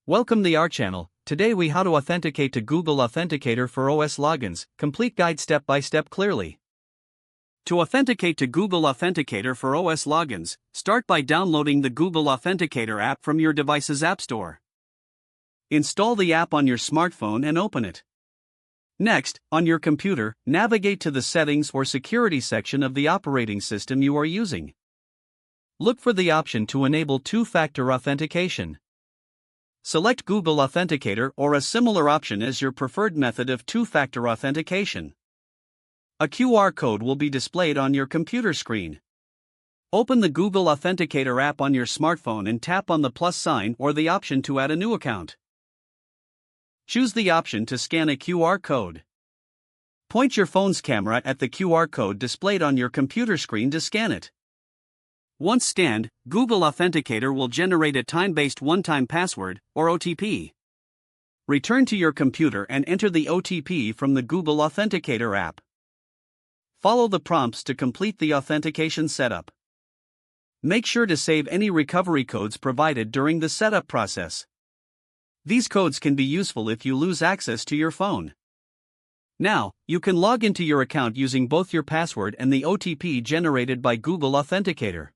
Welcome to our channel. Today we how to authenticate to Google Authenticator for OS logins, complete guide step by step clearly. To authenticate to Google Authenticator for OS logins, start by downloading the Google Authenticator app from your device's App Store. Install the app on your smartphone and open it. Next, on your computer, navigate to the Settings or Security section of the operating system you are using. Look for the option to enable two-factor authentication. Select Google Authenticator or a similar option as your preferred method of two-factor authentication. A QR code will be displayed on your computer screen. Open the Google Authenticator app on your smartphone and tap on the plus sign or the option to add a new account. Choose the option to scan a QR code. Point your phone's camera at the QR code displayed on your computer screen to scan it. Once scanned, Google Authenticator will generate a time-based one-time password, or OTP. Return to your computer and enter the OTP from the Google Authenticator app. Follow the prompts to complete the authentication setup. Make sure to save any recovery codes provided during the setup process. These codes can be useful if you lose access to your phone. Now, you can log into your account using both your password and the OTP generated by Google Authenticator.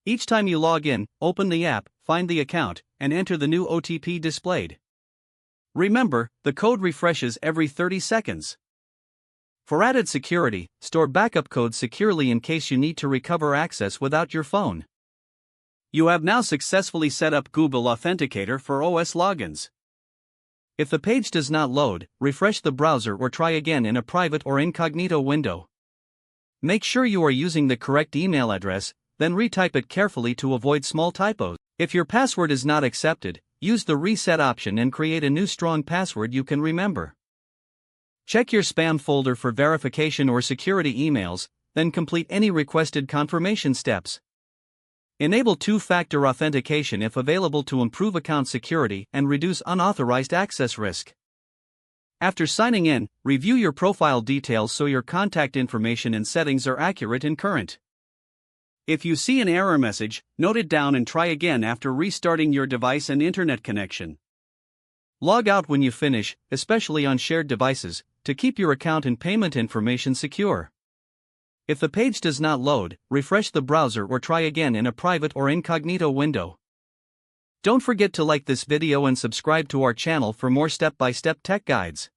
Each time you log in, open the app, find the account, and enter the new OTP displayed. Remember, the code refreshes every 30 seconds. For added security, store backup codes securely in case you need to recover access without your phone. You have now successfully set up Google Authenticator for OS logins. If the page does not load, refresh the browser or try again in a private or incognito window. Make sure you are using the correct email address, then retype it carefully to avoid small typos. If your password is not accepted, use the reset option and create a new strong password you can remember. Check your spam folder for verification or security emails, then complete any requested confirmation steps. Enable two-factor authentication if available to improve account security and reduce unauthorized access risk. After signing in, review your profile details so your contact information and settings are accurate and current. If you see an error message, note it down and try again after restarting your device and internet connection. Log out when you finish, especially on shared devices, to keep your account and payment information secure. If the page does not load, refresh the browser or try again in a private or incognito window. Don't forget to like this video and subscribe to our channel for more step-by-step tech guides.